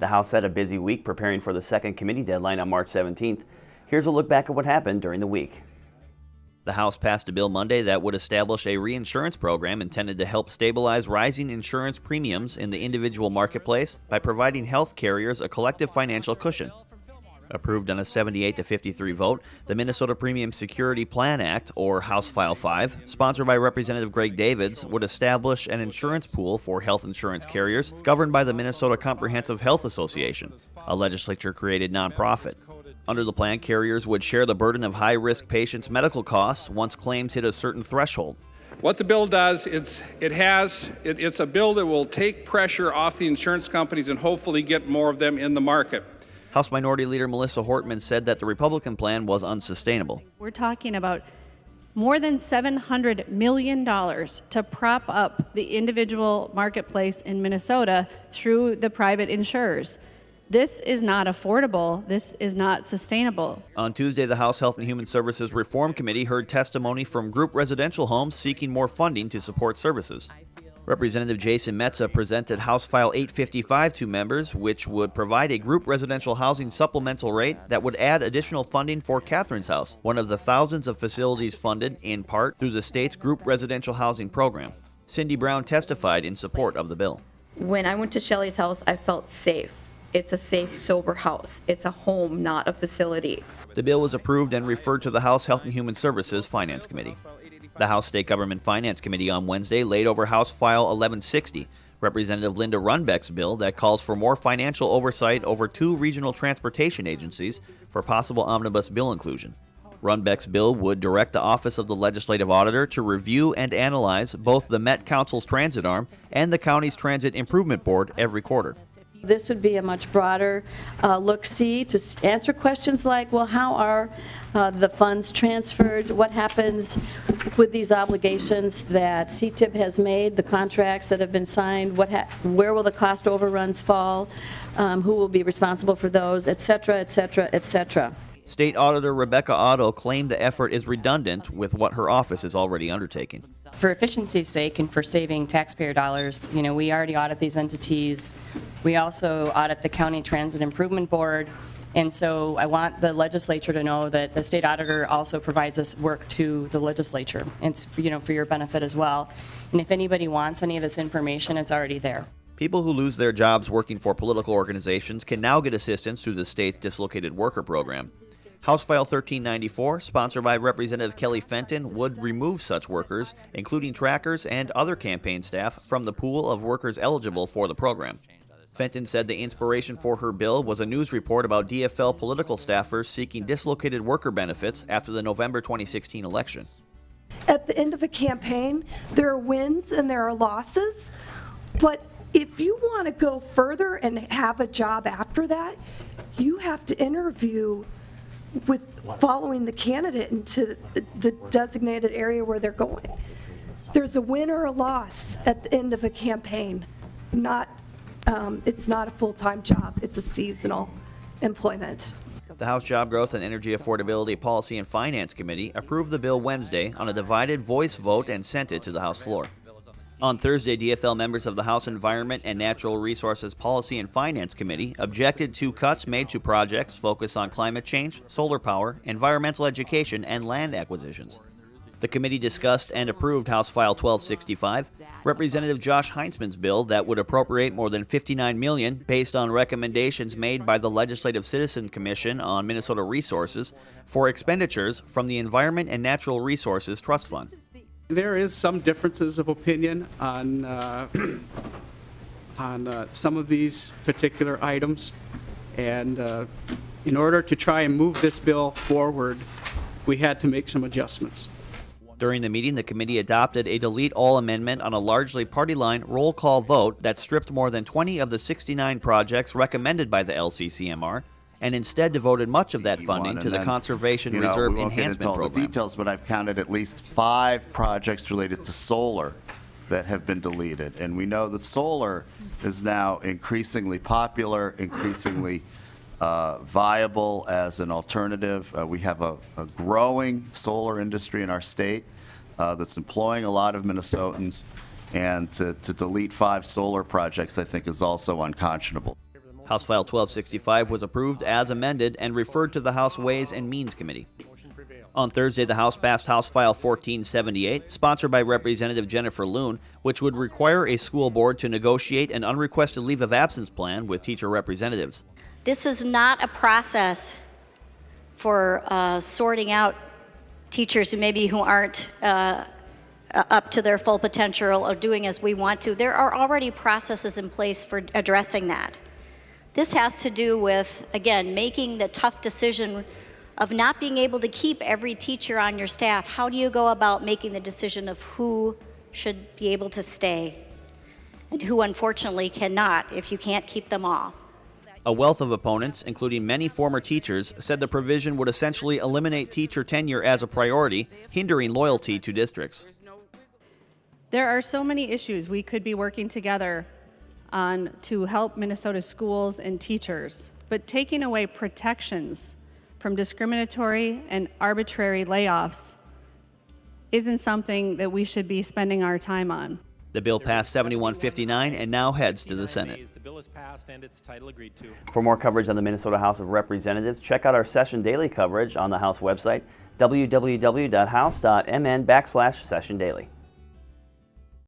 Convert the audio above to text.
The House had a busy week preparing for the second committee deadline on March 17th. Here's a look back at what happened during the week. The House passed a bill Monday that would establish a reinsurance program intended to help stabilize rising insurance premiums in the individual marketplace by providing health carriers a collective financial cushion. Approved on a 78 to 53 vote, the Minnesota Premium Security Plan Act, or House File 5, sponsored by Representative Greg Davids, would establish an insurance pool for health insurance carriers governed by the Minnesota Comprehensive Health Association, a legislature-created nonprofit. Under the plan, carriers would share the burden of high-risk patients' medical costs once claims hit a certain threshold. What the bill does, it's a bill that will take pressure off the insurance companies and hopefully get more of them in the market. House Minority Leader Melissa Hortman said that the Republican plan was unsustainable. We're talking about more than $700 million to prop up the individual marketplace in Minnesota through the private insurers. This is not affordable. This is not sustainable. On Tuesday, the House Health and Human Services Reform Committee heard testimony from group residential homes seeking more funding to support services. Representative Jason Metza presented House File 855 to members, which would provide a group residential housing supplemental rate that would add additional funding for Catherine's House, one of the thousands of facilities funded, in part, through the state's group residential housing program. Cindy Brown testified in support of the bill. When I went to Shelley's house, I felt safe. It's a safe, sober house. It's a home, not a facility. The bill was approved and referred to the House Health and Human Services Finance Committee. The House State Government Finance Committee on Wednesday laid over House File 1160, Representative Linda Runbeck's bill that calls for more financial oversight over two regional transportation agencies for possible omnibus bill inclusion. Runbeck's bill would direct the Office of the Legislative Auditor to review and analyze both the Met Council's transit arm and the county's Transit Improvement Board every quarter. This would be a much broader look-see to answer questions like, well, how are the funds transferred? What happens with these obligations that CTIP has made, the contracts that have been signed? Where will the cost overruns fall? Who will be responsible for those, et cetera, et cetera, et cetera. State Auditor Rebecca Otto claimed the effort is redundant with what her office is already undertaking. For efficiency's sake and for saving taxpayer dollars, we already audit these entities. We also audit the County Transit Improvement Board. And so I want the legislature to know that the state auditor also provides this work to the legislature. It's for your benefit as well. And if anybody wants any of this information, it's already there. People who lose their jobs working for political organizations can now get assistance through the state's Dislocated Worker Program. House File 1394, sponsored by Representative Kelly Fenton, would remove such workers, including trackers and other campaign staff, from the pool of workers eligible for the program. Fenton said the inspiration for her bill was a news report about DFL political staffers seeking dislocated worker benefits after the November 2016 election. At the end of a campaign, there are wins and there are losses, but if you want to go further and have a job after that, you have to interview with following the candidate into the designated area where they're going. There's a win or a loss at the end of a campaign. It's not a full-time job. It's a seasonal employment. The House Job Growth and Energy Affordability Policy and Finance Committee approved the bill Wednesday on a divided voice vote and sent it to the House floor. On Thursday, DFL members of the House Environment and Natural Resources Policy and Finance Committee objected to cuts made to projects focused on climate change, solar power, environmental education, and land acquisitions. The committee discussed and approved House File 1265, Representative Josh Heinzman's bill that would appropriate more than $59 million based on recommendations made by the Legislative Citizen Commission on Minnesota Resources for expenditures from the Environment and Natural Resources Trust Fund. There is some differences of opinion on some of these particular items, and in order to try and move this bill forward, we had to make some adjustments. During the meeting, the committee adopted a delete all amendment on a largely party line roll call vote that stripped more than 20 of the 69 projects recommended by the LCCMR and instead devoted much of that funding to the Conservation Reserve Enhancement Program. We won't get into all the details, but I've counted at least 5 projects related to solar that have been deleted. And we know that solar is now increasingly popular, increasingly viable as an alternative. We have a growing solar industry in our state that's employing a lot of Minnesotans, and to delete 5 solar projects, I think, is also unconscionable. House File 1265 was approved as amended and referred to the House Ways and Means Committee. On Thursday, the House passed House File 1478, sponsored by Representative Jennifer Loon, which would require a school board to negotiate an unrequested leave of absence plan with teacher representatives. This is not a process for sorting out teachers who aren't up to their full potential or doing as we want to. There are already processes in place for addressing that. This has to do with, again, making the tough decision of not being able to keep every teacher on your staff. How do you go about making the decision of who should be able to stay and who unfortunately cannot if you can't keep them all? A wealth of opponents, including many former teachers, said the provision would essentially eliminate teacher tenure as a priority, hindering loyalty to districts. There are so many issues we could be working together on to help Minnesota schools and teachers, but taking away protections from discriminatory and arbitrary layoffs isn't something that we should be spending our time on. The bill passed 7159 and now heads to the Senate. The bill is passed and its title agreed to. For more coverage on the Minnesota House of Representatives, check out our Session Daily coverage on the House website, www.house.mn/Session Daily.